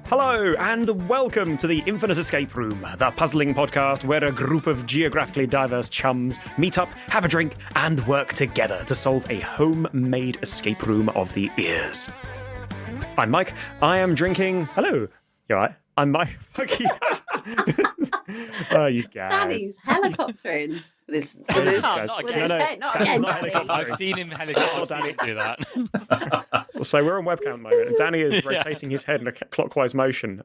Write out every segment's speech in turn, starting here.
Hello, and welcome to the Infinite Escape Room, the puzzling podcast where a group of geographically diverse chums meet up, have a drink, and work together to solve a homemade escape room of the ears. I'm Mike. I am drinking... Hello. You all right? I'm Mike. Fuck you. Oh, you guys. Danny's helicoptering. With his head. Not again, Danny. I've seen him helicopter do that. So we're on webcam at the moment, and Danny is rotating his head in a clockwise motion,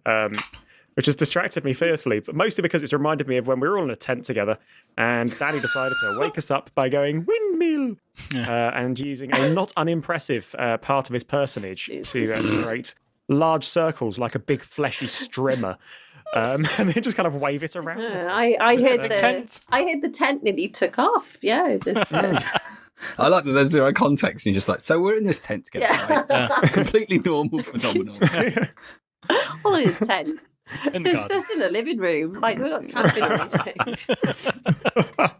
which has distracted me fearfully, but mostly because it's reminded me of when we were all in a tent together, and Danny decided to wake us up by going, windmill, and using a not unimpressive part of his personage to create large circles like a big fleshy strimmer. And then just kind of wave it around. I heard the tent nearly took off. Yeah. I like that there's zero context and you're just like, so we're in this tent together, right? Completely normal, phenomenal. All in a tent. It's just in the living room. Like, we've got camping or anything.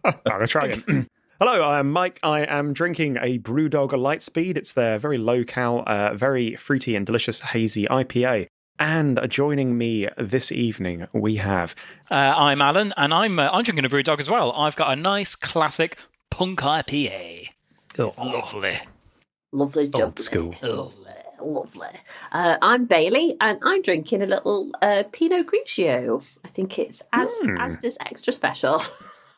I'm going to try again. Hello, I am Mike. I am drinking a Brewdog Lightspeed. It's their very low-cal, very fruity and delicious hazy IPA. And joining me this evening, we have... I'm Alan, and I'm drinking a Brewdog as well. I've got a nice, classic punk IPA. Oh. It's lovely. Lovely job. Old school. Lovely. I'm Bailey, and I'm drinking a little Pinot Grigio. I think it's Asda's Extra Special.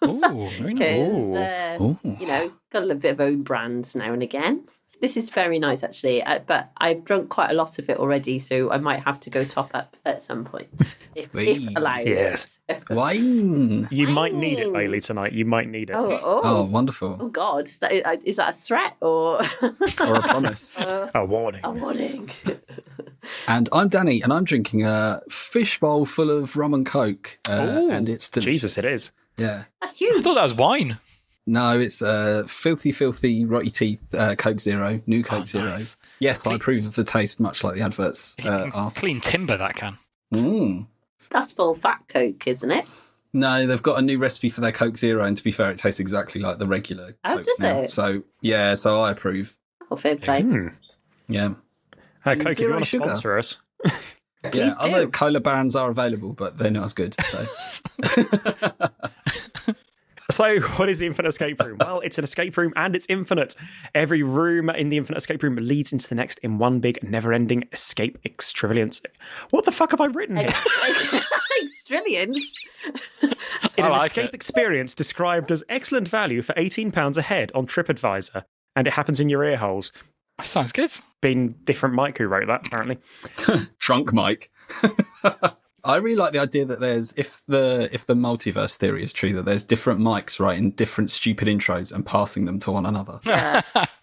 Oh, very nice. You know, got a little bit of own brands now and again. This is very nice, actually, but I've drunk quite a lot of it already, so I might have to go top up at some point, if allowed. Yes. Wine. You might need it, Bailey, tonight. You might need it. Oh, wonderful. Oh, God. Is that a threat or... Or a promise. A warning. A warning. And I'm Danny, and I'm drinking a fishbowl full of rum and coke. And it's delicious. Jesus, it is. Yeah. That's huge. I thought that was wine. No, it's filthy, rotty teeth Coke Zero, new Coke Zero. Nice. Yes, I approve of the taste, much like the adverts ask. Clean timber, that can. That's full fat Coke, isn't it? No, they've got a new recipe for their Coke Zero, and to be fair, it tastes exactly like the regular Coke does now. it? So, yeah, so I approve. Oh, fair play. Yeah. Coke, if you Zero want to sugar. sponsor us. Yeah, do. other cola brands are available, but they're not as good. So. So, what is the Infinite Escape Room? Well, it's an escape room and it's infinite. Every room in the Infinite Escape Room leads into the next in one big, never-ending escape extravagance. What the fuck have I written here? Extravagance. In an escape experience described as excellent value for £18 a head on TripAdvisor, and it happens in your ear holes. Sounds good. Been different Mike who wrote that, apparently. Drunk Mike. I really like the idea that there's, if the multiverse theory is true, that there's different mics writing different stupid intros and passing them to one another.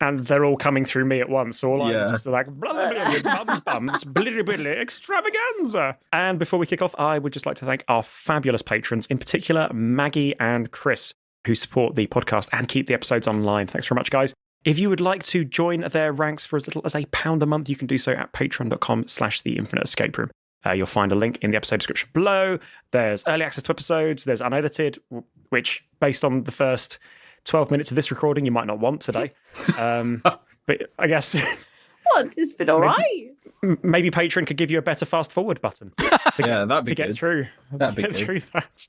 And they're all coming through me at once. So all I'm just like, bums, blitty extravaganza. And before we kick off, I would just like to thank our fabulous patrons, in particular Maggie and Chris, who support the podcast and keep the episodes online. Thanks very much, guys. If you would like to join their ranks for as little as £1 a month, you can do so at patreon.com/The Infinite Escape Room. You'll find a link in the episode description below. There's early access to episodes. There's unedited, which, based on the first 12 minutes of this recording, you might not want today. But I guess... What? It's been all right. Maybe Patreon could give you a better fast forward button That'd be to get good. through. That'd be get good. through that.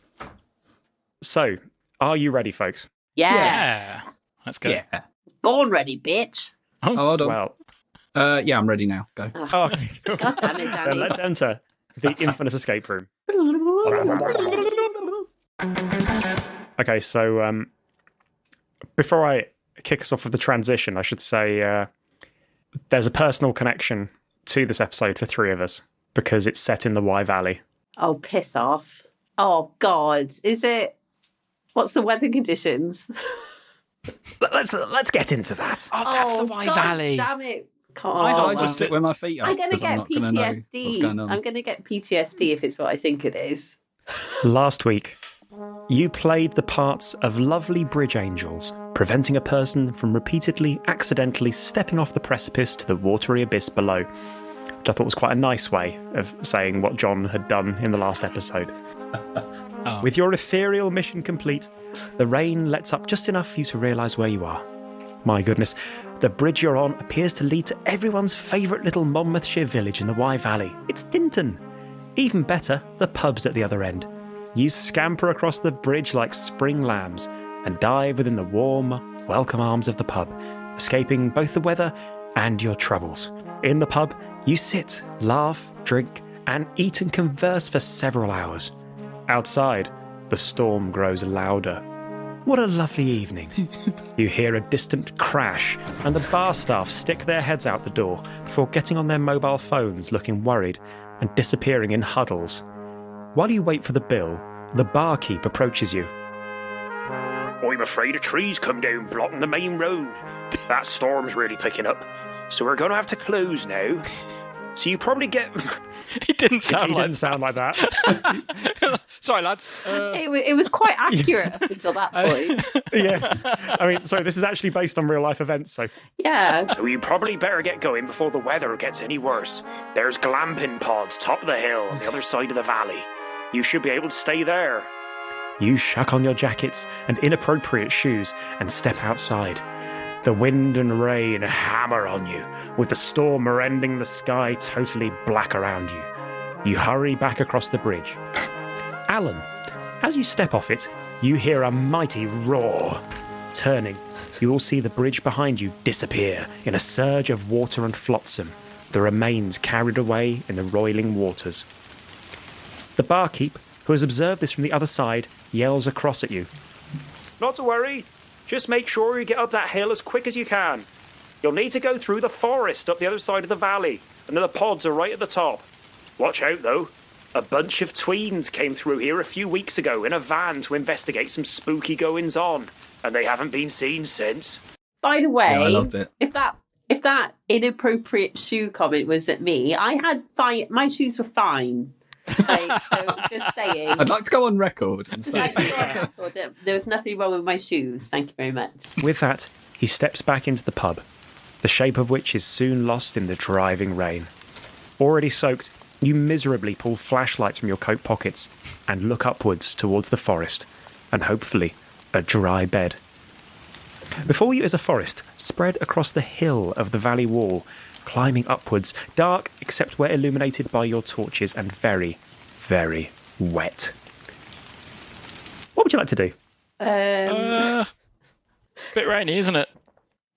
So, are you ready, folks? Yeah. Let's go. Yeah. Born ready, bitch. Oh, hold on. Well, yeah, I'm ready now. Go. okay. God damn it, Danny. Then let's enter the Infinite Escape Room. Okay, so before I kick us off with the transition, I should say there's a personal connection to this episode for three of us because it's set in the Wye Valley. Oh, piss off. Oh, God. Is it... What's the weather conditions? Let's get into that. Oh, that's the Wye God Valley. Damn it. I just sit where my feet are. I'm going to get not gonna know PTSD. what's going on. I'm going to get PTSD if it's what I think it is. Last week, you played the parts of lovely bridge angels, preventing a person from repeatedly, accidentally stepping off the precipice to the watery abyss below, which I thought was quite a nice way of saying what John had done in the last episode. With your ethereal mission complete, the rain lets up just enough for you to realise where you are. My goodness. The bridge you're on appears to lead to everyone's favourite little Monmouthshire village in the Wye Valley. It's Dinton. Even better, the pub's at the other end. You scamper across the bridge like spring lambs and dive within the warm, welcome arms of the pub, escaping both the weather and your troubles. In the pub, you sit, laugh, drink, and eat and converse for several hours. Outside, the storm grows louder. What a lovely evening. You hear a distant crash, and the bar staff stick their heads out the door before getting on their mobile phones looking worried and disappearing in huddles. While you wait for the bill, the barkeep approaches you. I'm afraid a tree's come down blocking the main road. That storm's really picking up, so we're going to have to close now. So you probably get... It didn't sound like that. Sorry, lads. It was quite accurate up until that point. Yeah. I mean, so this is actually based on real life events, so... Yeah. So you probably better get going before the weather gets any worse. There's glamping pods top of the hill on the other side of the valley. You should be able to stay there. You shuck on your jackets and inappropriate shoes and step outside. The wind and rain hammer on you, with the storm rending the sky totally black around you. You hurry back across the bridge. Alan, as you step off it, you hear a mighty roar. Turning, you will see the bridge behind you disappear in a surge of water and flotsam, the remains carried away in the roiling waters. The barkeep, who has observed this from the other side, yells across at you. Not to worry. Just make sure you get up that hill as quick as you can. You'll need to go through the forest up the other side of the valley, and the pods are right at the top. Watch out, though. A bunch of tweens came through here a few weeks ago in a van to investigate some spooky goings-on, and they haven't been seen since. By the way, I loved it. if that inappropriate shoe comment was at me, I had fine. My shoes were fine. So just saying. I'd like to go on record and say that there was nothing wrong with my shoes. Thank you very much. With that, he steps back into the pub, the shape of which is soon lost in the driving rain. Already soaked, you miserably pull flashlights from your coat pockets and look upwards towards the forest, and hopefully a dry bed. Before you is a forest spread across the hill of the valley wall, climbing upwards, dark except where illuminated by your torches, and very, very wet. What would you like to do? Bit rainy, isn't it?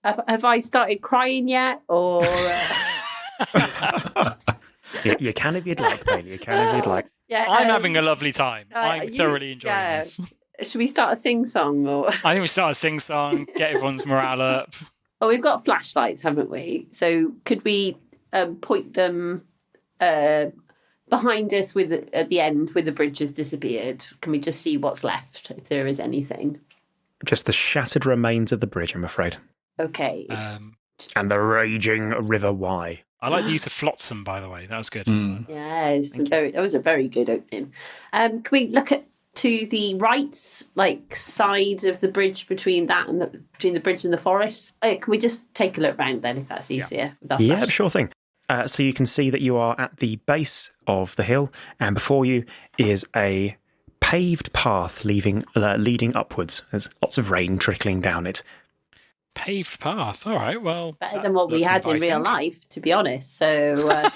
Have I started crying yet, or? You can if you'd like, Bailey. You can if you'd like. Yeah, I'm having a lovely time. I'm thoroughly enjoying this. Should we start a sing-song? Or? I think we start a sing-song, get everyone's morale up. Well, we've got flashlights, haven't we? So could we point them behind us at the end where the bridge has disappeared? Can we just see what's left, if there is anything? Just the shattered remains of the bridge, I'm afraid. Okay. And the raging River Wye. I like the use of flotsam, by the way. That was good. Yes, that was a very good opening. Can we look to the right, side of the bridge between the bridge and the forest? Can we just take a look round then, if that's easier? Yeah, sure thing. So you can see that you are at the base of the hill, and before you is a paved path leading upwards. There's lots of rain trickling down it. Paved path. All right, well... Better than what we had in real life, to be honest. So...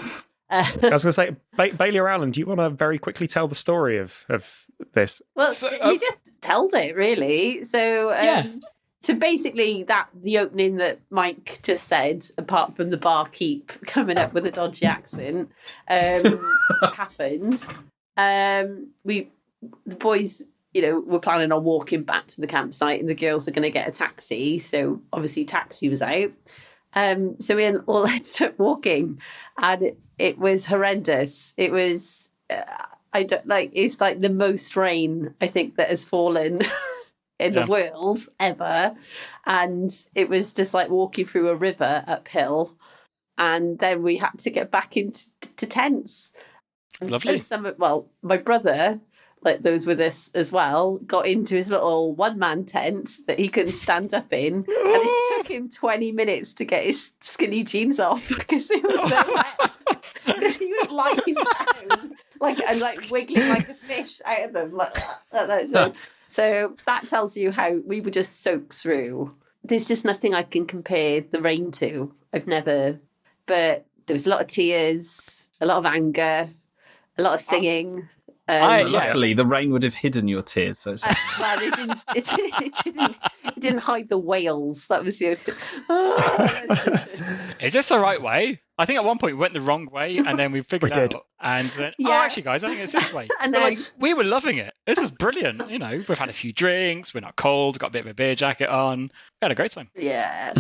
I was going to say, Bailey or Alan, do you want to very quickly tell the story of this? Well, you just told it, really. So, so basically, the opening that Mike just said, apart from the barkeep coming up with a dodgy accent, happened. The boys, were planning on walking back to the campsite, and the girls are going to get a taxi. So obviously, taxi was out. So we all ended up walking, and it was horrendous. It was, it's like the most rain I think that has fallen in the world ever. And it was just like walking through a river uphill. And then we had to get back into tents. Lovely. My brother, those with us as well, got into his little one-man tent that he couldn't stand up in, and it took him 20 minutes to get his skinny jeans off because it was so wet. Because he was lying down, and wiggling like a fish out of them. So that tells you how we were just soaked through. there's just nothing I can compare the rain to. I've never, but there was a lot of tears, a lot of anger, a lot of singing. Luckily, the rain would have hidden your tears. So it's well, it didn't hide the wails. That was the Is this the right way? I think at one point we went the wrong way, and then we figured did. out. And then, Yeah. actually, guys, I think it's this way. And But, then- we were loving it. This is brilliant. You know, we've had a few drinks. We're not cold. We've got a bit of a beer jacket on. We had a great time. Yeah.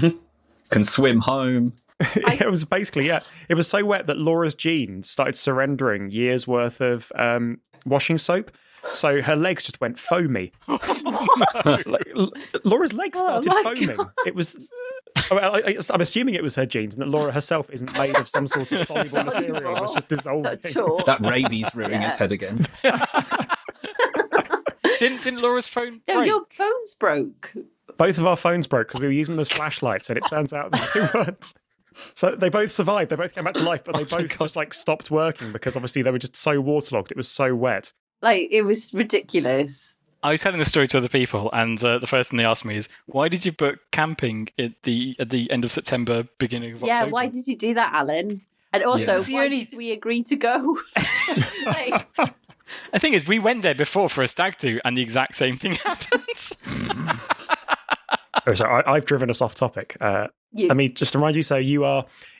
can swim home. It was basically, it was so wet that Laura's jeans started surrendering years worth of washing soap. So her legs just went foamy. Laura's legs started foaming. God. It was. I'm assuming it was her jeans, and that Laura herself isn't made of some sort of soluble material. It was just dissolving. Sure. That rabies rearing his head again. Didn't Laura's phone No, break? your phone's broke. Both of our phones broke because we were using them as flashlights, and it turns out that they weren't. So they both survived. They both came back to life, but they both just stopped working because obviously they were just so waterlogged. It was so wet. Like, it was ridiculous. I was telling the story to other people, and the first thing they asked me is, "Why did you book camping at the end of September, beginning of October?" Yeah, why did you do that, Alan? And also, why did we agree to go? Like, The thing is, we went there before for a stag do, and the exact same thing happened. Oh, sorry, I've driven us off topic. Let me just remind you. So you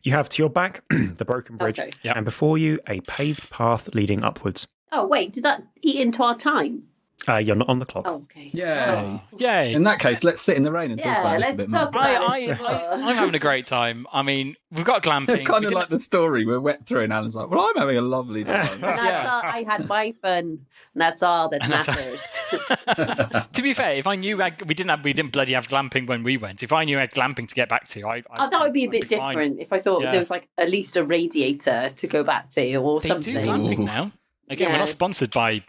have to your back the broken bridge, sorry. Yep. and before you a paved path leading upwards. oh, wait, did that eat into our time? You're not on the clock. Oh, okay. Yay. Yay! In that case, let's sit in the rain and talk about this a let's bit talk more. about it. I'm having a great time. I mean, we've got glamping. Kind We of didn't- like the story we're wet through, and Alan's like, "Well, I'm having a lovely time." And that's all. I had my fun. And that's all that matters. To be fair, if I knew we didn't bloody have glamping when we went. If I knew I had glamping to get back to, Oh, that would be a bit fine. different if I thought Yeah. there was at least a radiator to go back to or They something. do glamping Ooh. now. Again, we're Yeah. not sponsored by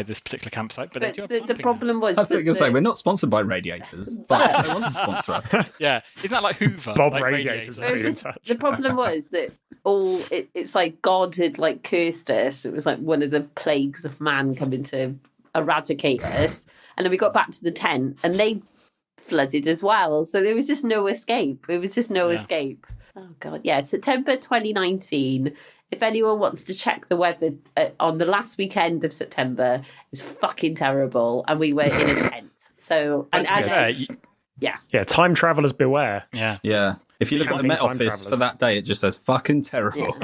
this particular campsite, but they But do have the glamping now. problem was I was that going to say we're not sponsored by radiators, but they want to sponsor us. Yeah, isn't that like Hoover? Bob like Radiators. it was in just, touch. the problem was that it's like God had cursed us. It was like one of the plagues of man coming to eradicate us. And then we got back to the tent and they flooded as well. So there was just no escape. It was just no escape. Oh God. Yeah. September 2019. If anyone wants to check the weather on the last weekend of September, it was fucking terrible. And we were in a tent. So, But to be fair, Yeah, time travelers beware. yeah. Yeah. If you look at the Camping Met time Office travellers. for that day, it just says fucking terrible.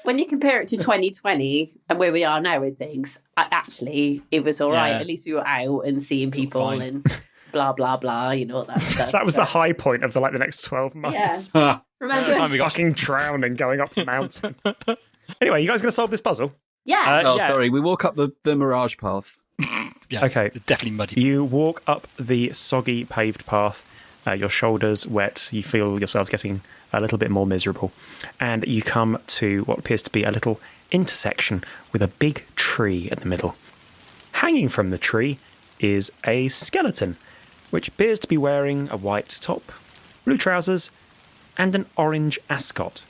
When you compare it to 2020 and where we are now with things, actually, it was all right. Yeah. At least we were out and seeing people fine. and blah, blah, blah, all that stuff. That was the high point of the next 12 months. Yeah. Remember? Time we got Fucking drowning going up the mountain. Anyway, you guys going to solve this puzzle? Yeah. Oh, yeah. sorry. We walk up the mirage path. Yeah, Okay. it's definitely muddy. You walk up the soggy paved path. Your shoulders wet. You feel yourselves getting a little bit more miserable. And you come to what appears to be a little intersection with a big tree in the middle. Hanging from the tree is a skeleton, which appears to be wearing a white top, blue trousers, and an orange ascot,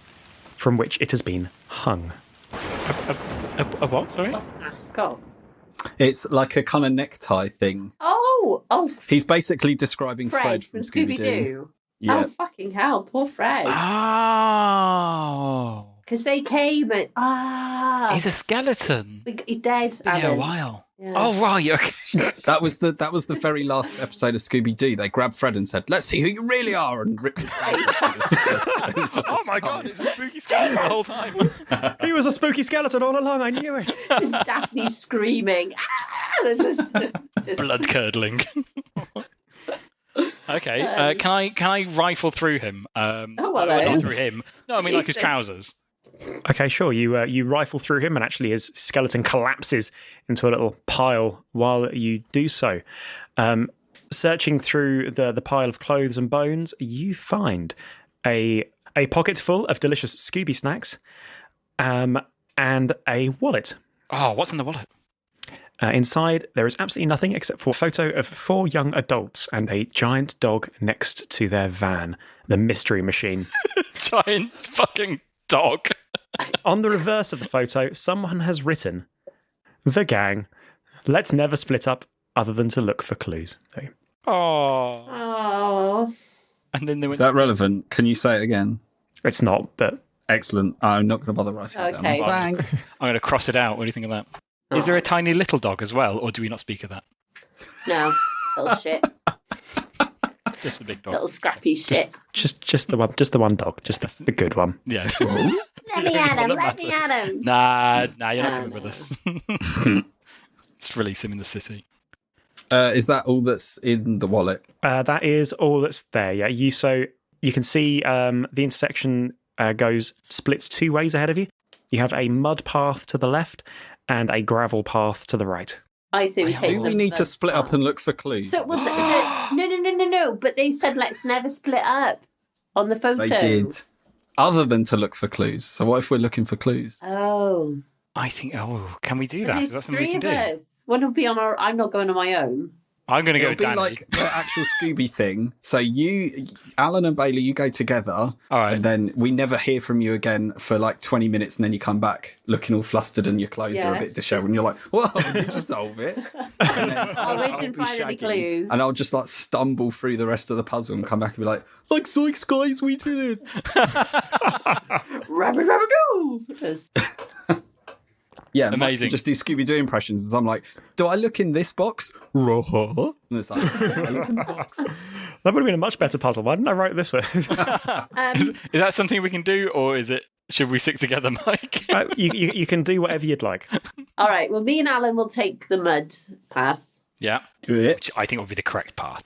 from which it has been hung. A what? Sorry. What's an ascot? It's like a kind of necktie thing. Oh, He's basically describing Fred from Scooby Scooby-Doo. Doo. Yeah. Oh, fucking hell. Poor Fred. Oh, Because they came and. he's a skeleton. He's dead. Been here a Alan. while. Yeah. Oh right, okay. That was the very last episode of Scooby Doo. They grabbed Fred and said, "Let's see who you really are," and ripped his face. It was just a Oh my skull. god, it's a spooky skeleton the whole time. He was a spooky skeleton all along, I knew it. Just Daphne screaming. just Blood curdling. Okay, can I rifle through him? well, Not through him. No, I mean like his Jesus. trousers. Okay, sure. You rifle through him, and actually his skeleton collapses into a little pile while you do so. Searching through the pile of clothes and bones, you find a pocket full of delicious Scooby snacks, and a wallet. Oh, what's in the wallet? Inside, there is absolutely nothing except for a photo of 4 young adults and a giant dog next to their van, the Mystery Machine. Giant fucking dog. On the reverse of the photo, someone has written, "The gang. Let's never split up other than to look for clues." There you go. Oh. Oh. And then they went. Is that relevant? Can you say it again? It's not, but Excellent. I'm not going to bother writing it Okay. down. Thanks. I'm going to cross it out. What do you think of that? Is there a tiny little dog as well, or do we not speak of that? No. Little shit. Just the big dog. Little scrappy shit. just the one dog, just the good one. Yeah. Let me at him. Let me at him. Nah, you're not coming with us. Let's release him in the city. Is that all that's in the wallet? That is all that's there. Yeah, you can see the intersection splits two ways ahead of you. You have a mud path to the left and a gravel path to the right. I say we take Do we need to split up and look for clues? So, no. But they said let's never split up on the photo. They did. Other than to look for clues. So what if we're looking for clues? Oh. I think. Oh, can we do that? Is that something we three can of do? us. One will be on our. I'm not going on my own. I'm going to go It'll with be Danny. like the actual Scooby thing. So Alan and Bailey, you go together. All right. And then we never hear from you again for like 20 minutes. And then you come back looking all flustered and your clothes are a bit dishevelled. And you're like, whoa, did you solve it? And then We didn't be find any shaggy, clues. And I'll just like stumble through the rest of the puzzle and come back and be like Zoinks, guys, we did it. Rabbit, go! Yes. Yeah, Amazing. Mike, just do Scooby-Doo impressions. As I'm like, do I look in this box? And it's like, I look in the box. That would have been a much better puzzle. Why didn't I write it this way? Is that something we can do, or should we stick together, Mike? You can do whatever you'd like. All right. Well, me and Alan will take the mud path. Yeah. Do it. Which I think would be the correct path.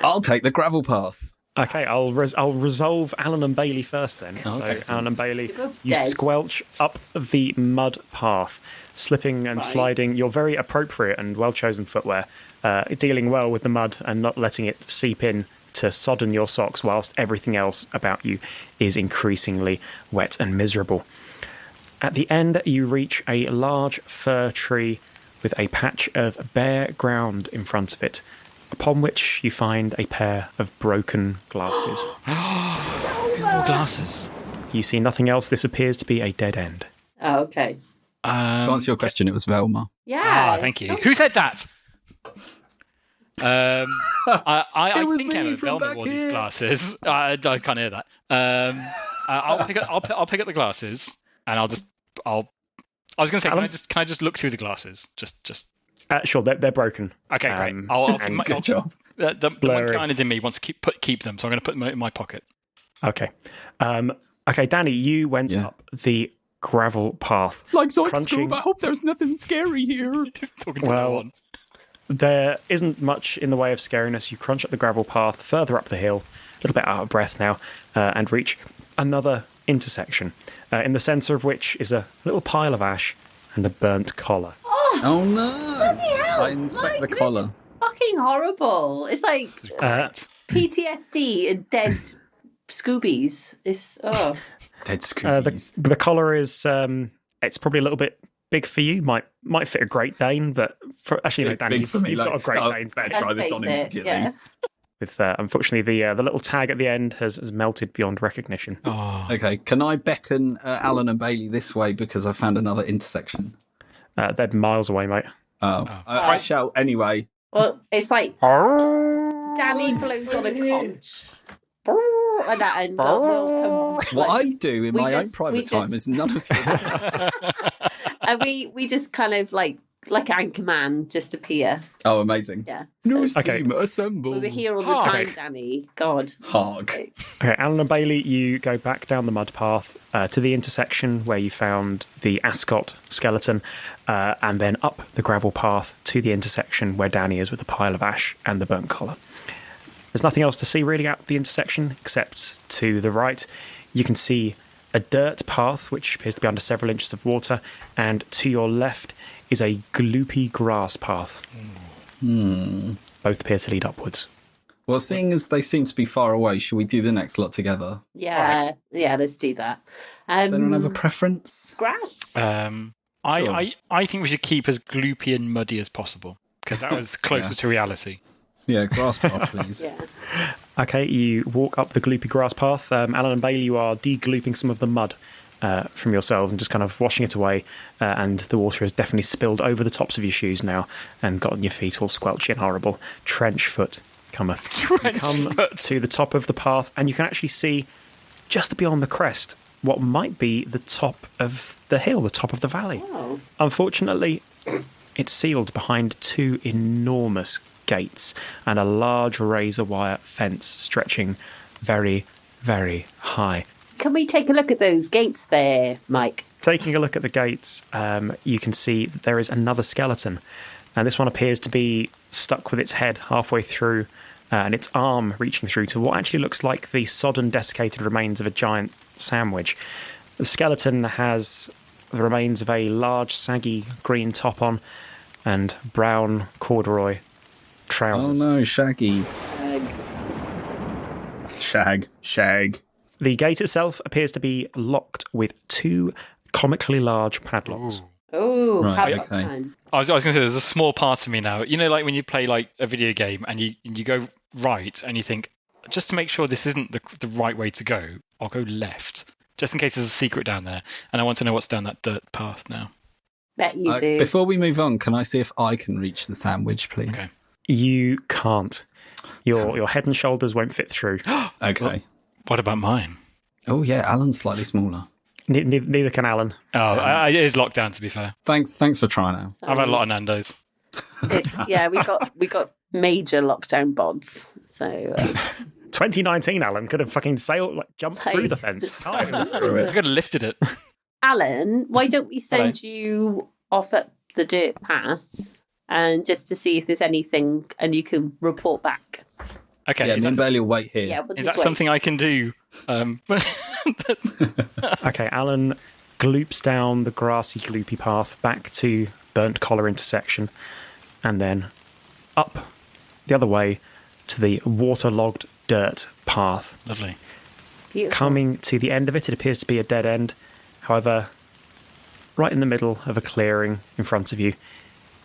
I'll take the gravel path. Okay, I'll resolve Alan and Bailey first then. Okay. So, Alan and Bailey, you dead. squelch up the mud path, slipping and sliding your very appropriate and well-chosen footwear, dealing well with the mud and not letting it seep in to sodden your socks whilst everything else about you is increasingly wet and miserable. At the end, you reach a large fir tree with a patch of bare ground in front of it, upon which you find a pair of broken glasses. More glasses. You see nothing else. This appears to be a dead end. Oh, okay. To answer your question, it was Velma. Yeah. Thank you. Who said that? I was think me Emma from Velma back wore these here. glasses. I can't hear that. I'll pick up the glasses, and I was going to say, can I just look through the glasses? Just. Sure, they're broken. Okay, great. I'll Good job. The one Blurry. kind in me wants to keep them, so I'm going to put them in my pocket. Okay. Okay, Danny, you went up the gravel path. Like Zoinks Crunching. Scoob, I hope there's nothing scary here. Talking to no one. There isn't much in the way of scariness. You crunch up the gravel path further up the hill, a little bit out of breath now, and reach another intersection, in the centre of which is a little pile of ash and a burnt collar. Oh no! Bloody hell! I inspect the Mike, collar. This is fucking horrible. It's like PTSD and dead Scoobies. It's Dead Scoobies. The collar is it's probably a little bit big for you. Might fit a Great Dane, but actually, Danny, big for me. you've got a Great Dane. Better let's try this face on it, immediately. yeah. With unfortunately the little tag at the end has melted beyond recognition. Oh. Okay, can I beckon Alan and Bailey this way because I found another intersection? They're miles away, mate. I shall anyway. Well, it's like Danny blows on a conch. And we'll come. What I do in my own we private time just- is none of you. And we just kind of like Anchorman just appear. Oh, amazing. Yeah. No So Okay. steam assemble. we were here all the time, Danny. God. Hog. Okay, Alan and Bailey, you go back down the mud path to the intersection where you found the ascot skeleton, and then up the gravel path to the intersection where Danny is with the pile of ash and the burnt collar. There's nothing else to see really out the intersection except to the right. You can see a dirt path which appears to be under several inches of water, and to your left is a gloopy grass path. Both appear to lead upwards. Well, seeing as they seem to be far away, should we do the next lot together? Yeah. Yeah, let's do that. Does anyone have a preference? Grass. I think we should keep as gloopy and muddy as possible because that was closer to reality. Yeah, grass path, please. Yeah. Okay, you walk up the gloopy grass path. Alan and Bailey, you are de-glooping some of the mud from yourselves and just kind of washing it away. And the water has definitely spilled over the tops of your shoes now and gotten your feet all squelchy and horrible. Trench foot cometh. You come to the top of the path, and you can actually see just beyond the crest what might be the top of the hill, the top of the valley. Oh. Unfortunately, it's sealed behind 2 enormous gates and a large razor wire fence stretching very, very high. Can we take a look at those gates there, Mike? Taking a look at the gates, you can see that there is another skeleton. And this one appears to be stuck with its head halfway through and its arm reaching through to what actually looks like the sodden, desiccated remains of a giant sandwich. The skeleton has the remains of a large, saggy green top on and brown corduroy trousers. Oh no, Shaggy. Shag. The gate itself appears to be locked with 2 comically large padlocks. Oh, Right, padlock okay. time. I was going to say, there's a small part of me now. You know, like when you play like a video game and you go right and you think, just to make sure this isn't the right way to go, I'll go left, just in case there's a secret down there. And I want to know what's down that dirt path now. Bet you do. Before we move on, can I see if I can reach the sandwich, please? Okay. You can't. Your head and shoulders won't fit through. Okay. What about mine? Oh yeah, Alan's slightly smaller. Neither can Alan. Oh, it is locked down, to be fair. Thanks for trying out. I've had a lot of Nando's. We got major lockdown bods. So 2019, Alan could have fucking jumped through the fence. I could have lifted it. Alan, why don't we send you off up the dirt path and just to see if there's anything, and you can report back. Okay. Yeah, me and Bailey will wait here. Yeah, we'll Is just that something I can do? Okay, Alan gloops down the grassy, gloopy path back to Burnt Collar intersection, and then up the other way to the waterlogged dirt path. Lovely. Beautiful. Coming to the end of it, it appears to be a dead end. However, right in the middle of a clearing in front of you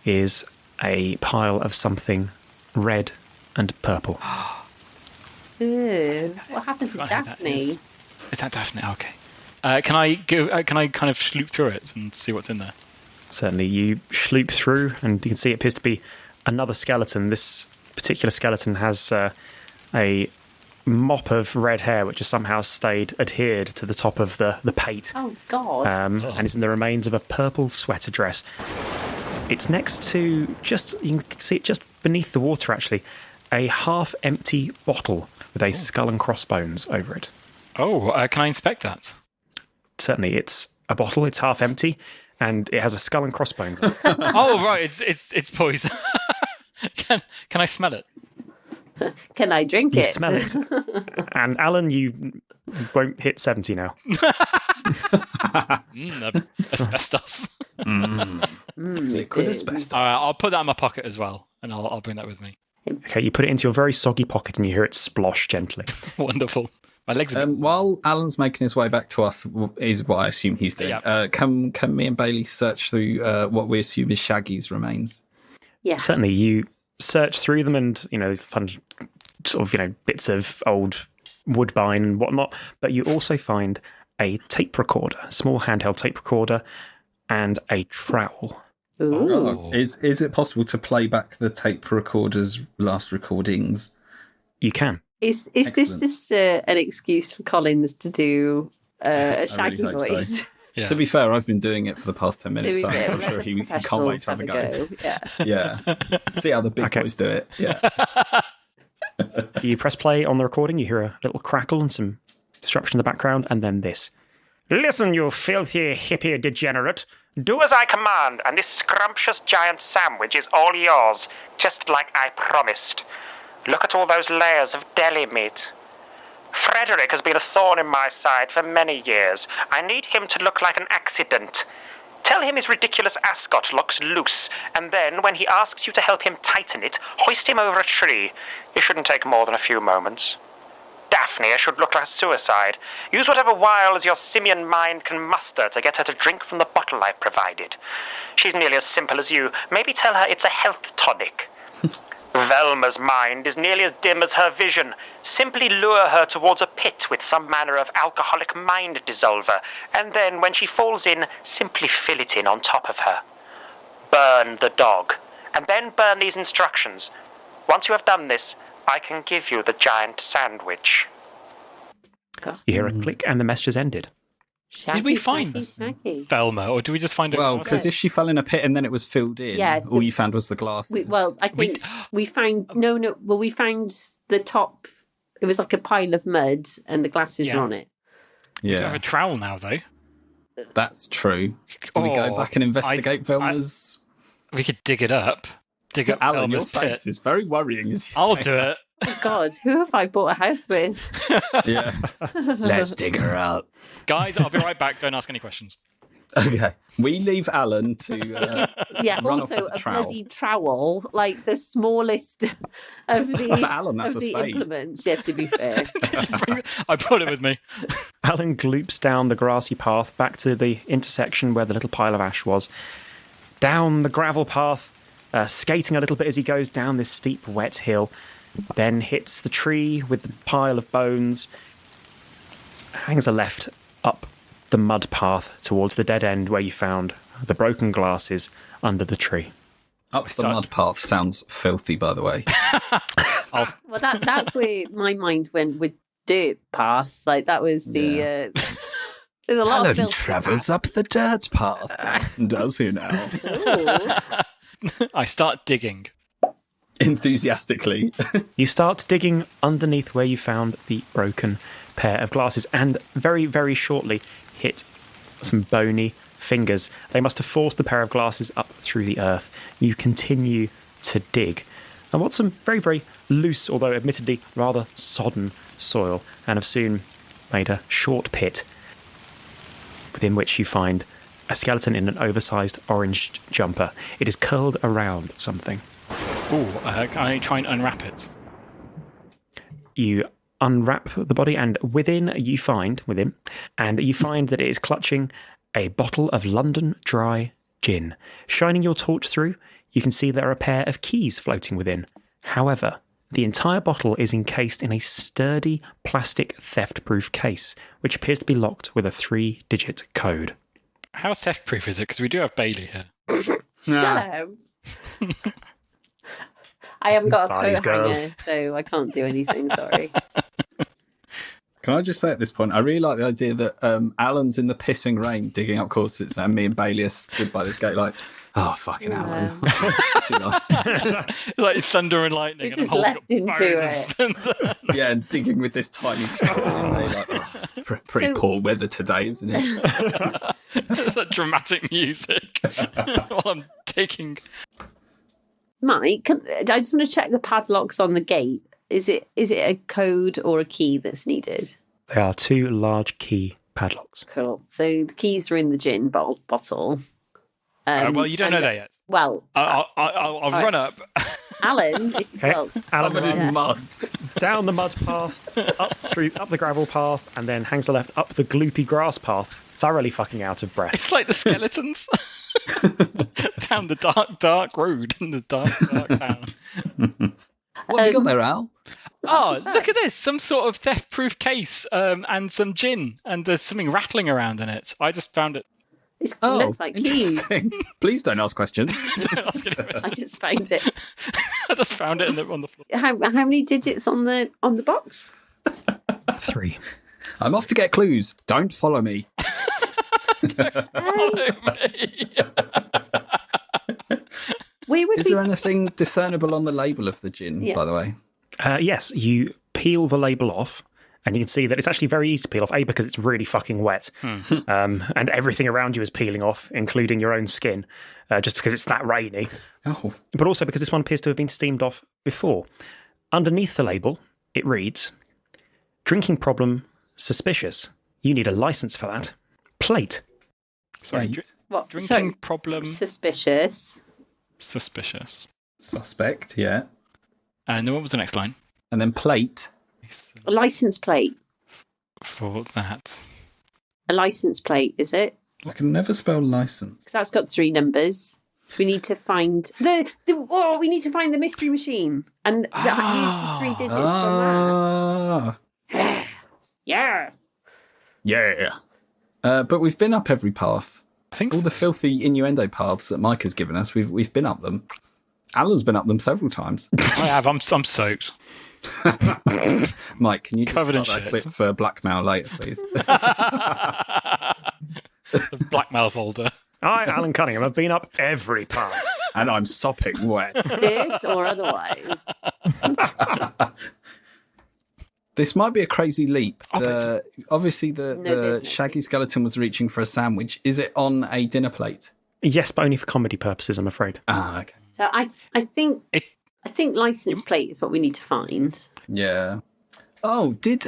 is a pile of something red and purple. Ew, what happened to I know that Daphne? is that Daphne? Okay. Can I go? Can I kind of sloop through it and see what's in there? Certainly, you sloop through, and you can see it appears to be another skeleton. This particular skeleton has a mop of red hair, which has somehow stayed adhered to the top of the pate. Oh God! And is in the remains of a purple sweater dress. It's next to you can see it just beneath the water, actually, a half-empty bottle with a skull and crossbones over it. Oh, can I inspect that? Certainly, it's a bottle. It's half empty, and it has a skull and crossbones. Oh, right, it's poison. Can I smell it? Can I drink You it? smell it, and Alan, you won't hit 70 now. Asbestos. Liquid asbestos. All right, I'll put that in my pocket as well, and I'll bring that with me. Okay, you put it into your very soggy pocket, and you hear it splosh gently. Wonderful. My legs are... While Alan's making his way back to us, is what I assume he's doing. Yeah. Can me and Bailey search through what we assume is Shaggy's remains? Yeah. Certainly, you search through them and, find sort of, bits of old woodbine and whatnot, but you also find a tape recorder, a small handheld tape recorder, and a trowel. Ooh. Is it possible to play back the tape recorder's last recordings? You can. Is this Excellent. just an excuse for Collins to do a Shaggy really hope so. voice? Yeah. To be fair, I've been doing it for the past 10 minutes, so I'm sure he can't wait to have a go. Yeah. Yeah. See how the big Okay. boys do it. Yeah. You press play on the recording, you hear a little crackle and some disruption in the background, and then this. Listen, you filthy hippie degenerate. Do as I command, and this scrumptious giant sandwich is all yours, just like I promised. Look at all those layers of deli meat. Frederick has been a thorn in my side for many years. I need him to look like an accident. Tell him his ridiculous ascot looks loose, and then, when he asks you to help him tighten it, hoist him over a tree. It shouldn't take more than a few moments. Daphne should look like a suicide. Use whatever wiles your simian mind can muster to get her to drink from the bottle I've provided. She's nearly as simple as you. Maybe tell her it's a health tonic. Velma's mind is nearly as dim as her vision. Simply lure her towards a pit with some manner of alcoholic mind dissolver, and then, when she falls in, simply fill it in on top of her. Burn the dog, and then burn these instructions. Once you have done this, I can give you the giant sandwich. You hear a click, and the message has ended. Shaggy, Did we find Shaggy. Velma, or do we just find her? Well, because if she fell in a pit and then it was filled in, all you found was the glasses. I think we found we found the top. It was like a pile of mud, and the glasses were on it. We have a trowel now, though. That's true. Do we go back and investigate Velma's? We could dig it up. Dig up Alan, Velma's your face pit. is very worrying. I'll do it. Oh God, who have I bought a house with? Yeah. Let's dig her up. Guys, I'll be right back. Don't ask any questions. Okay. We leave Alan to run also off with the a trowel. bloody trowel, like the smallest of the, Alan, that's of a the spade. implements. Yeah, to be fair. I brought it with me. Alan gloops down the grassy path back to the intersection where the little pile of ash was. Down the gravel path, skating a little bit as he goes down this steep, wet hill. Then hits the tree with the pile of bones. Hangs a left up the mud path towards the dead end where you found the broken glasses under the tree. Up the mud path sounds filthy, by the way. Well, that's where my mind went with dirt path. Like that was the. There's a lot of Alan filth travels up the dirt path. Does he now? I start digging. Enthusiastically. You start digging underneath where you found the broken pair of glasses and very, very shortly hit some bony fingers. They must have forced the pair of glasses up through the earth. You continue to dig. And what's some very, very loose, although admittedly rather sodden soil, and have soon made a short pit within which you find a skeleton in an oversized orange jumper. It is curled around something. Can I try and unwrap it? You unwrap the body, and within you find that it is clutching a bottle of London Dry Gin. Shining your torch through, you can see there are a pair of keys floating within. However, the entire bottle is encased in a sturdy plastic theft-proof case, which appears to be locked with a 3-digit code. How theft-proof is it? Because we do have Bailey here. Shut up. I haven't got a coat hanger, so I can't do anything, sorry. Can I just say at this point, I really like the idea that Alan's in the pissing rain digging up courses, and me and Bailey are stood by this gate like, oh, fucking Alan. Like thunder and lightning. We just left him to it. Yeah, and digging with this tiny shovel. Pretty poor weather today, isn't it? It's that dramatic music while I'm digging. Mike, I just want to check the padlocks on the gate. Is it a code or a key that's needed? They are 2 large key padlocks. Cool. So the keys are in the gin bottle. Well, you don't know that yet. Well, I'll run up. Alan, Alan in mud. Down the mud path, up the gravel path, and then hangs a left up the gloopy grass path, thoroughly fucking out of breath. It's like the skeletons down the dark road in the dark town. What have you got there, Al? Oh, look at this! Some sort of theft-proof case and some gin, and there's something rattling around in it. I just found it. It looks like keys. Please don't ask questions. Don't ask any questions. I just found it. I just found it on the floor. How many digits on the box? 3. I'm off to get clues. Don't follow me. Follow me. Is there anything discernible on the label of the gin, by the way? Yes, you peel the label off, and you can see that it's actually very easy to peel off, A, because it's really fucking wet, and everything around you is peeling off, including your own skin, just because it's that rainy. Oh. But also because this one appears to have been steamed off before. Underneath the label, it reads, "Drinking problem, suspicious. You need a license for that. Plate." Sorry, What? drinking problem, Suspicious. suspicious. Suspect, yeah. And what was the next line? And then plate. A license plate. For that. A license plate, is it? I can never spell license. 'Cause that's got 3 numbers. So we need to find we need to find the mystery machine and use the 3 digits from that. Yeah. Yeah. But we've been up every path. I think All the filthy innuendo paths that Mike has given us, we've been up them. Alan's been up them several times. I have. I'm soaked. Mike, can you just Covered in plot that shit. clip for blackmail later, please? The blackmail folder. I, Alan Cunningham, have been up every path. And I'm sopping wet. This or otherwise. This might be a crazy leap. Obviously, No, the there's no shaggy crazy. skeleton was reaching for a sandwich. Is it on a dinner plate? Yes, but only for comedy purposes, I'm afraid. Ah, okay. So I think It- license plate is what we need to find. Yeah. Oh, did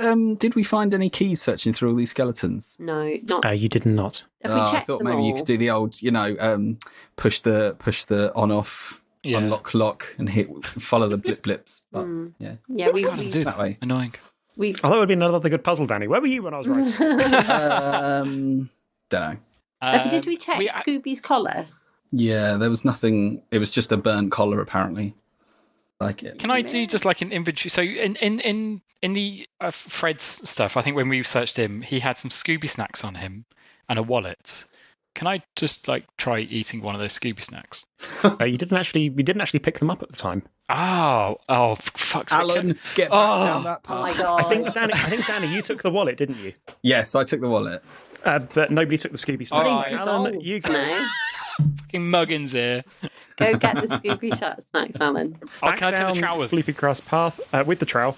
we find any keys searching through all these skeletons? No, not. You did not. Have we I checked thought them maybe all? you could do the old, push the on off, Yeah. unlock lock, and follow the blip blips. But yeah, Yeah, God, to do that that way. Annoying. we've Oh, that would have been another good puzzle, Danny. Where were you when I was writing? don't know. did we check Scooby's collar? Yeah, there was nothing. It was just a burnt collar, apparently. Like it. Can I do just like an inventory? So in the Fred's stuff, I think when we searched him, he had some Scooby snacks on him and a wallet. Can I just like try eating one of those Scooby snacks? We didn't actually pick them up at the time. Oh, for fuck's sake. Alan, get back down that Oh my path. god! I think Danny, you took the wallet, didn't you? Yes, I took the wallet. But nobody took the Scooby snacks. All Please right, dissolve you go. now. Fucking muggins here. Go get the Scooby snacks, Alan. Oh, Back can I take down the trowel with? Floopy Grass path with the trowel,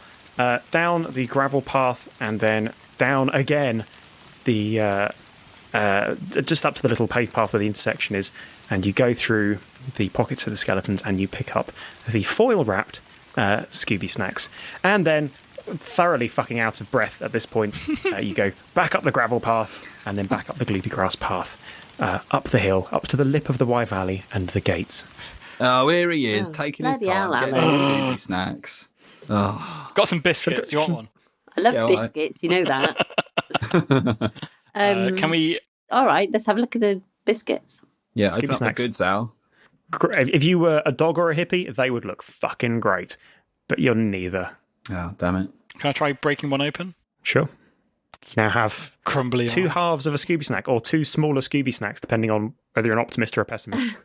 down the gravel path, and then down again the just up to the little paved path where the intersection is, and you go through the pockets of the skeletons and you pick up the foil wrapped Scooby snacks, and then thoroughly fucking out of breath at this point, you go back up the gravel path and then back up the gloopy grass path, up the hill, up to the lip of the Wye Valley and the gates. Oh, here he is, taking his bloody time, hell, getting Alan. those Scooby snacks. Oh, Got some biscuits. Do you want one? I love Yeah, all right. biscuits. You know that. Can we? All right, let's have a look at the biscuits. yeah, Scooby open up snacks. the goods, Al. If you were a dog or a hippie, they would look fucking great, but you're neither. Oh, damn it. Can I try breaking one open? Sure. You now have Crumbly. two eye. halves of a Scooby snack, or two smaller Scooby snacks, depending on whether you're an optimist or a pessimist.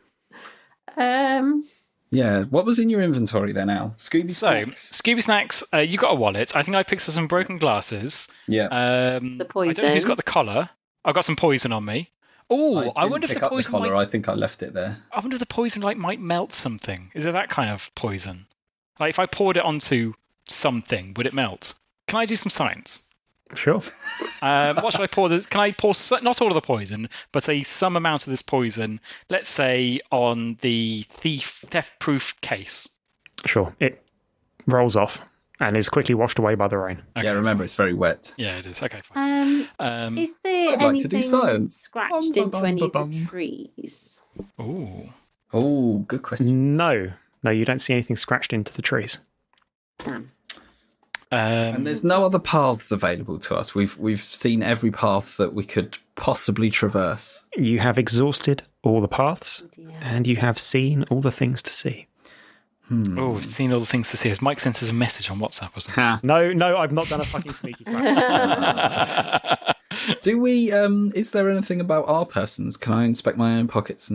Yeah, what was in your inventory then, Al? Scooby So, snacks? Scooby snacks. You got a wallet. I think I picked up some broken glasses. Yeah. I don't know who's poison. got the collar. I've got some poison on me. Oh, I didn't wonder if pick the up poison collar. might. I think I left it there. I wonder if the poison might melt something. Is it that kind of poison? Like if I poured it onto something, would it melt? Can I do some science? Sure. What should I pour? Can I pour not all of the poison, but some amount of this poison? Let's say on the theft-proof case. Sure. It rolls off and is quickly washed away by the rain. Okay, Yeah, remember, it's very wet. Yeah, it is. Okay, fine. Is there I'd like to do anything science. scratched into any of the trees? Ooh. Oh, good question. No, you don't see anything scratched into the trees. Damn. And there's no other paths available to us. We've seen every path that we could possibly traverse. You have exhausted all the paths, dear. and you have seen all the things to see. Oh, we've seen all the things to see. Has Mike sent us a message on WhatsApp or something? Ha. No, I've not done a fucking sneaky practice. Do we? Is there anything about our persons? Can I inspect my own pockets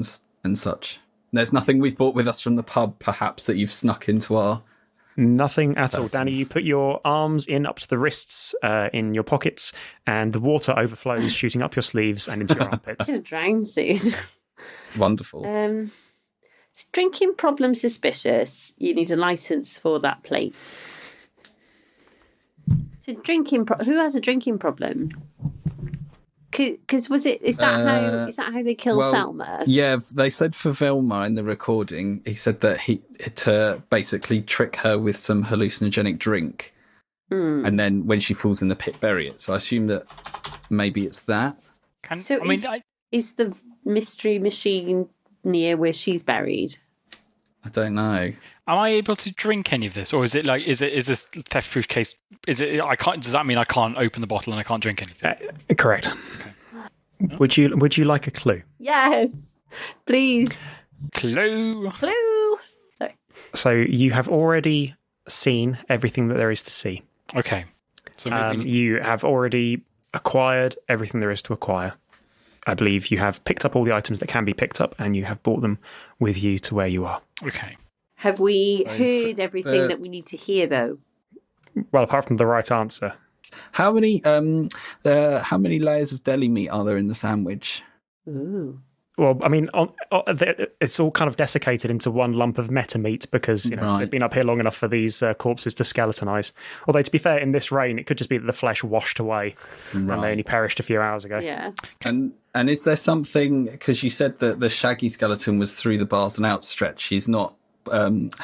and such? There's nothing we've brought with us from the pub, perhaps, that you've snuck into our. Nothing at all. Persons. Danny, you put your arms in up to the wrists in your pockets, and the water overflows, shooting up your sleeves and into your armpits. You'll drown soon. Wonderful. So drinking problem suspicious. You need a license for that plate. So who has a drinking problem? Because is that how they kill Thelma? Yeah, they said for Velma in the recording, he said that to basically trick her with some hallucinogenic drink, and then when she falls in the pit, bury it. So I assume that maybe it's that. So is the mystery machine near where she's buried? I don't know. Am I able to drink any of this, or is it like is this theft-proof case? Is it? I can't. Does that mean I can't open the bottle and I can't drink anything? Correct. Would you like a clue? Yes, please. Clue. Clue. Sorry. So you have already seen everything that there is to see. Okay. So maybe You have already acquired everything there is to acquire. I believe you have picked up all the items that can be picked up, and you have brought them with you to where you are. okay. Have we heard everything that we need to hear, though? Well, apart from the right answer. How many layers of deli meat are there in the sandwich? Ooh. Well, I mean, it's all kind of desiccated into one lump of meta meat because they've been up here long enough for these corpses to skeletonize. Although, to be fair, in this rain, it could just be that the flesh washed away and they only perished a few hours ago. Yeah. And is there something, because you said that the shaggy skeleton was through the bars and outstretched, he's not,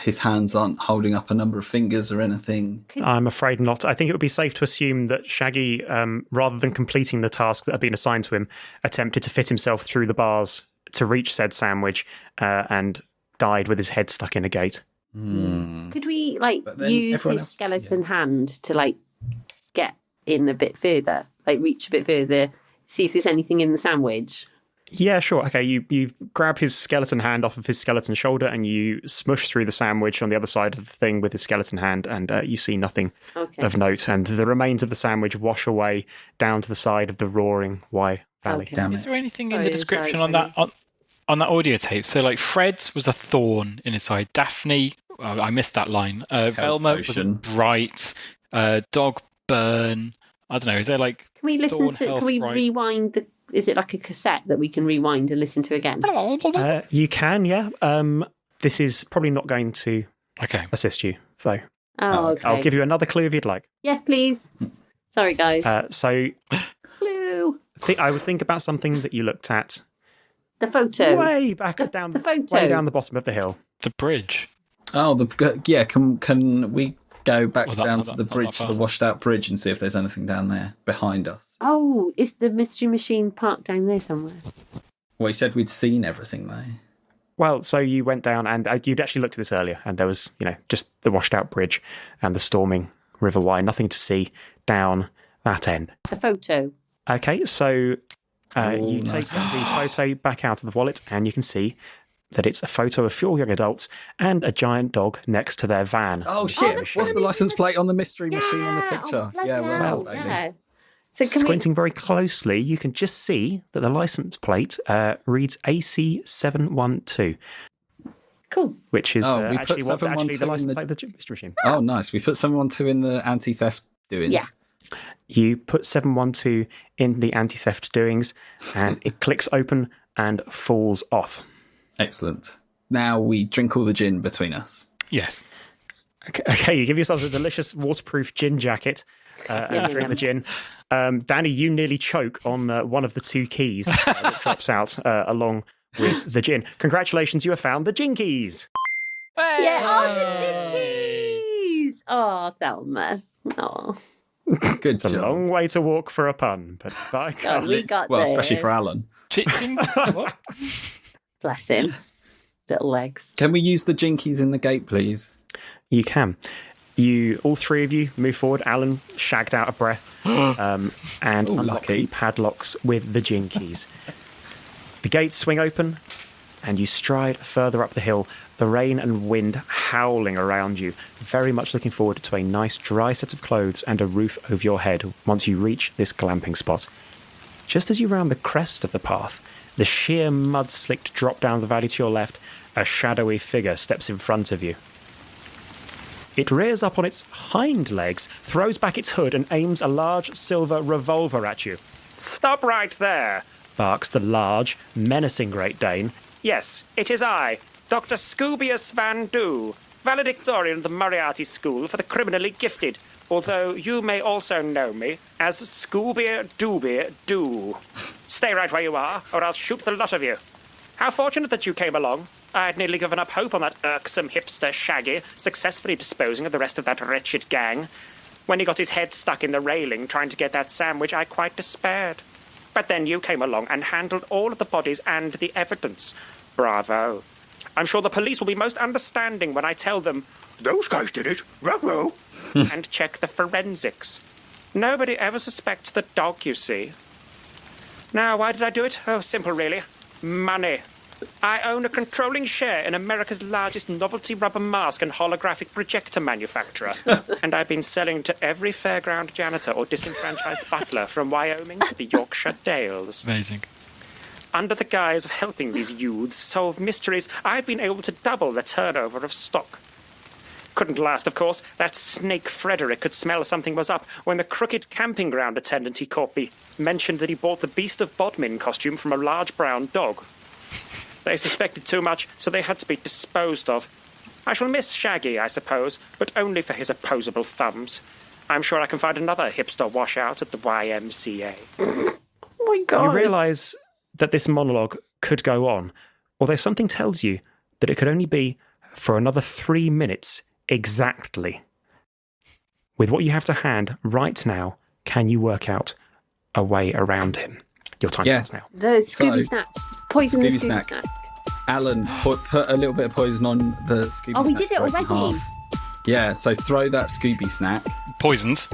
his hands aren't holding up a number of fingers or anything? I'm afraid not. I think it would be safe to assume that Shaggy, rather than completing the task that had been assigned to him, attempted to fit himself through the bars to reach said sandwich and died with his head stuck in a gate. Could we use his skeleton hand to get in a bit further, reach a bit further, see if there's anything in the sandwich? Yeah, sure. Okay, you grab his skeleton hand off of his skeleton shoulder and you smush through the sandwich on the other side of the thing with his skeleton hand, and you see nothing of note. And the remains of the sandwich wash away down to the side of the roaring Wye Valley. Okay. Damn Is it. there anything in the description on that audio tape? So, Fred's was a thorn in his side. Daphne, I missed that line. Velma was a bright. Dog burn. I don't know. Is there Can we listen to? Can we rewind the? Is it like a cassette that we can rewind and listen to again? You can, yeah. This is probably not going to assist you, though. Oh, okay. I'll give you another clue if you'd like. Yes, please. Sorry, guys. Clue. I would think about something that you looked at. The photo. Way back down the photo. Way down the bottom of the hill. The bridge. Oh, can we go back down to the bridge, the washed out bridge, and see if there's anything down there behind us? Oh, is the mystery machine parked down there somewhere? Well, he said we'd seen everything though. Well, so you went down, and you'd actually looked at this earlier, and there was, just the washed out bridge and the storming River Wye. Nothing to see down that end. The photo. Okay, so you take the photo back out of the wallet, and you can see that it's a photo of 4 young adults and a giant dog next to their van. Oh, shit. What's the license plate on the mystery machine on the picture? Well, baby. So squinting very closely, you can just see that the license plate reads AC712. Cool. Which is actually the 712 license plate of the mystery machine. Oh, nice. We put 712 in the anti-theft doings. Yeah. You put 712 in the anti-theft doings, and it clicks open and falls off. Excellent. Now we drink all the gin between us. Yes. Okay, you give yourselves a delicious waterproof gin jacket and drink the gin. Danny, you nearly choke on one of the 2 keys that drops out along with the gin. Congratulations, you have found the gin keys. Yeah, the gin keys. Oh, Thelma. Oh. Good It's a long way to walk for a pun, but by God. We got well, there. especially for Alan. What? Bless him. Little legs. Can we use the jinkies in the gate, please? You can. All 3 of you move forward. Alan shagged out of breath and unlock the padlocks with the gin keys. The gates swing open and you stride further up the hill, the rain and wind howling around you, very much looking forward to a nice dry set of clothes and a roof over your head once you reach this glamping spot. Just as you round the crest of the path, the sheer mud-slicked drop down the valley to your left, a shadowy figure steps in front of you. It rears up on its hind legs, throws back its hood, and aims a large silver revolver at you. "Stop right there," barks the large, menacing Great Dane. "Yes, it is I, Dr. Scoobius Van Doo, valedictorian of the Moriarty School for the Criminally Gifted, although you may also know me as Scooby Dooby Doo. Stay right where you are, or I'll shoot the lot of you. How fortunate that you came along. I'd nearly given up hope on that irksome hipster Shaggy successfully disposing of the rest of that wretched gang. When he got his head stuck in the railing trying to get that sandwich, I quite despaired. But then you came along and handled all of the bodies and the evidence. Bravo. I'm sure the police will be most understanding when I tell them, 'Those guys did it, bravo,' and check the forensics. Nobody ever suspects the dog, you see. Now, why did I do it? Oh, simple, really. Money. I own a controlling share in America's largest novelty rubber mask and holographic projector manufacturer, and I've been selling to every fairground janitor or disenfranchised butler from Wyoming to the Yorkshire Dales. Amazing. Under the guise of helping these youths solve mysteries, I've been able to double the turnover of stock. Couldn't last, of course. That snake Frederick could smell something was up when the crooked camping ground attendant he caught me mentioned that he bought the Beast of Bodmin costume from a large brown dog. They suspected too much, so they had to be disposed of. I shall miss Shaggy, I suppose, but only for his opposable thumbs. I'm sure I can find another hipster washout at the YMCA. Oh my God. You realise that this monologue could go on, although something tells you that it could only be for another 3 minutes exactly. With what you have to hand right now, can you work out a way around him? Your time starts now. The Scooby snatched. Poison the Scooby snack. Alan, put a little bit of poison on the Scooby snack. Oh, we did it already. Yeah, so throw that Scooby snack. Poisons.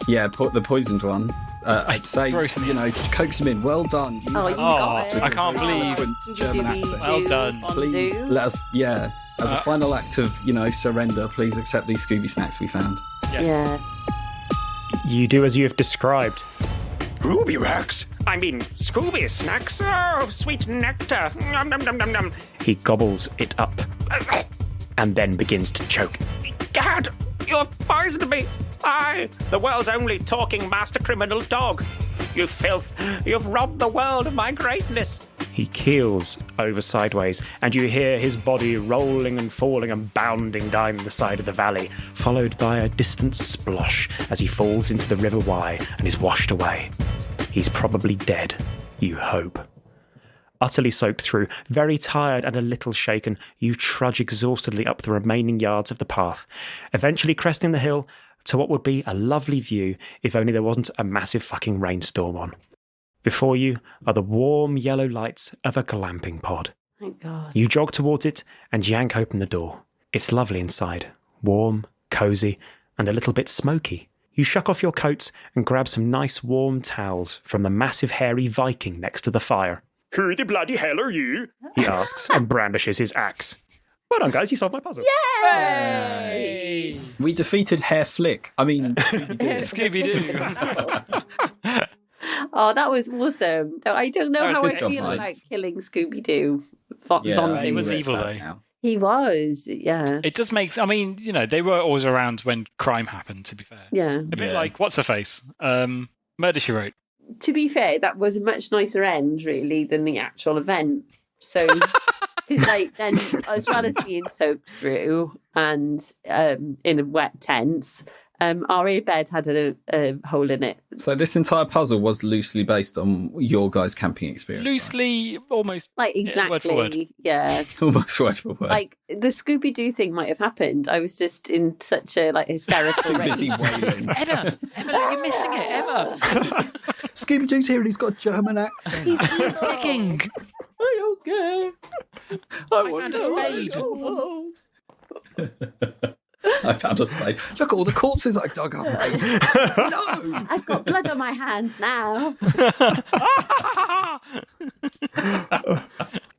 Yeah, put the poisoned one. I'd say, coax him in. Well done. You got it. I can't believe. German accent. Well done. Please let us, as a final act of, surrender, please accept these Scooby snacks we found. Yes. Yeah. You do as you have described. Ruby Wax? I mean, Scooby snacks? Oh, sweet nectar. Nom, nom, nom, nom, nom. He gobbles it up and then begins to choke. Dad, you've poisoned me. I, the world's only talking master criminal dog. You filth. You've robbed the world of my greatness. He keels over sideways, and you hear his body rolling and falling and bounding down the side of the valley, followed by a distant splosh as he falls into the River Wye and is washed away. He's probably dead, you hope. Utterly soaked through, very tired and a little shaken, you trudge exhaustedly up the remaining yards of the path, eventually cresting the hill to what would be a lovely view if only there wasn't a massive fucking rainstorm on. Before you are the warm yellow lights of a glamping pod. Thank God. You jog towards it and yank open the door. It's lovely inside, warm, cosy, and a little bit smoky. You shuck off your coats and grab some nice warm towels from the massive hairy Viking next to the fire. Who the bloody hell are you? He asks and brandishes his axe. Well done, guys, you solved my puzzle. Yay! We defeated Hair Flick. I mean, Scooby-Doo. Oh, that was awesome. I don't know how I good job, feel Mike. about killing Scooby-Doo. He was evil, though. He was, yeah. It just makes... I mean, they were always around when crime happened, to be fair. Yeah. A bit like, what's-her-face? Murder, She Wrote. To be fair, that was a much nicer end, really, than the actual event. So... Because then, as well as being soaked through and in a wet tent, our bed had a hole in it. So this entire puzzle was loosely based on your guys' camping experience. Loosely, almost. Like, exactly. Word for word. Yeah. Almost word for word. Like, the Scooby-Doo thing might have happened. I was just in such a hysterical rage. Busy wailing. Emma, you're missing it, Emma. Scooby-Doo's here and he's got a German accent. He's Digging. I don't care. I found a spade. I found a spade. Look at all the corpses I dug up. Mate. No! I've got blood on my hands now.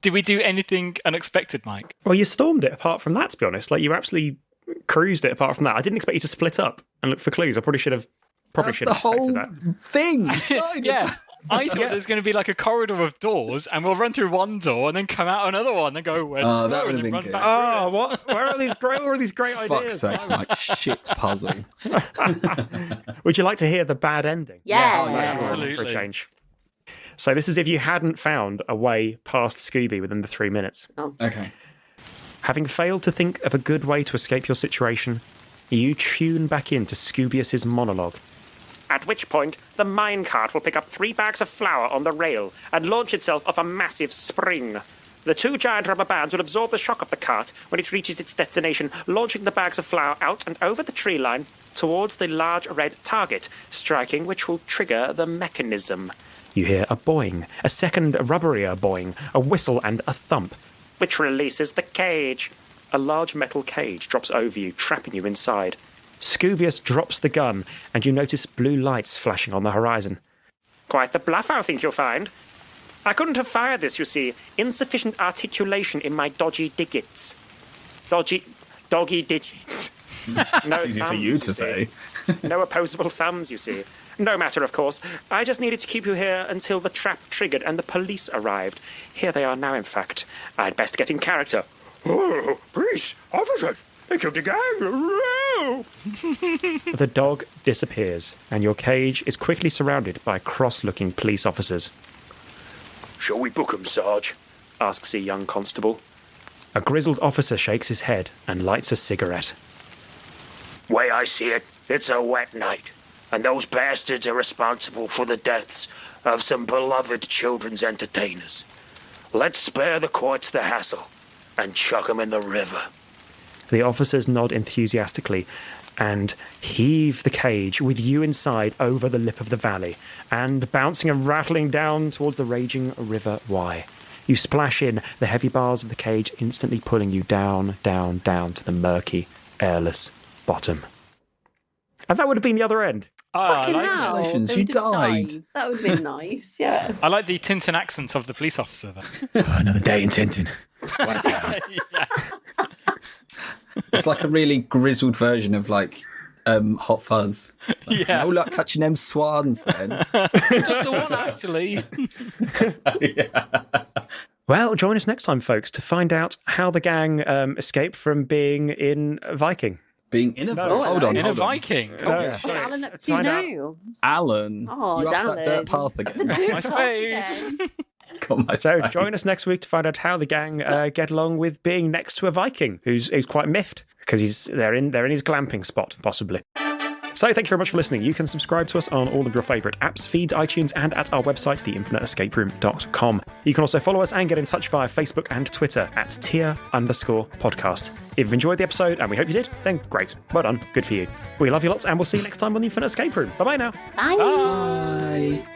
Did we do anything unexpected, Mike? Well, you stormed it apart from that, to be honest. Like, you absolutely cruised it apart from that. I didn't expect you to split up and look for clues. I probably should have That's the expected whole that. thing. Yeah. I thought there's going to be like a corridor of doors, and we'll run through one door and then come out another one and go. Oh, that would have been good. Oh, what? Where are these great Fuck's ideas? sake, like shit puzzle. Would you like to hear the bad ending? Yeah. Oh, Absolutely. For a change. So this is if you hadn't found a way past Scooby within the 3 minutes. Okay. Having failed to think of a good way to escape your situation, you tune back into Scoobius's monologue. At which point, the minecart will pick up 3 bags of flour on the rail and launch itself off a massive spring. The 2 giant rubber bands will absorb the shock of the cart when it reaches its destination, launching the bags of flour out and over the tree line towards the large red target, striking which will trigger the mechanism. You hear a boing, a second rubberier boing, a whistle and a thump, Which releases the cage. A large metal cage drops over you, trapping you inside. Scoobius drops the gun, and you notice blue lights flashing on the horizon. Quite the bluff, I think you'll find. I couldn't have fired this, you see. Insufficient articulation in my dodgy digits. Doggy digits. No Easy thumbs, for you to say. No opposable thumbs, you see. No matter, of course. I just needed to keep you here until the trap triggered and the police arrived. Here they are now, in fact. I'd best get in character. Oh, police, officers, they killed the gang. The dog disappears, and your cage is quickly surrounded by cross-looking police officers. Shall we book 'em, Sarge? Asks a young constable. A grizzled officer shakes his head and lights a cigarette. Way I see it, it's a wet night, and those bastards are responsible for the deaths of some beloved children's entertainers. Let's spare the courts the hassle and chuck 'em in the river. The officers nod enthusiastically and heave the cage with you inside over the lip of the valley and bouncing and rattling down towards the raging River Wye. You splash in, the heavy bars of the cage instantly pulling you down, down, down to the murky, airless bottom. And that would have been the other end. Fucking hell. Congratulations, They you would have died. That would have been nice, yeah. I like the Tintin accent of the police officer there. Another day in Tintin. What a town. It's like a really grizzled version of like Hot Fuzz. Like, Yeah. no luck catching them swans then. Just the one, actually. Well, join us next time, folks, to find out how the gang escaped from being in Viking. Being in a No, hold on, In a hold on. Viking. No, Oh, yeah. What's sorry, Alan up let's to find out. now? Alan, Oh, you it's up that dirt Alan. path again? My spade. Again. Got my So spade. join us next week to find out how the gang get along with being next to a Viking who's quite miffed because they're in his glamping spot, possibly. So thank you very much for listening. You can subscribe to us on all of your favourite apps, feeds, iTunes, and at our website, theinfiniteescaperoom.com. You can also follow us and get in touch via Facebook and Twitter at tier_podcast. If you've enjoyed the episode, and we hope you did, then great. Well done. Good for you. We love you lots, and we'll see you next time on the Infinite Escape Room. Bye-bye now. Bye. Bye.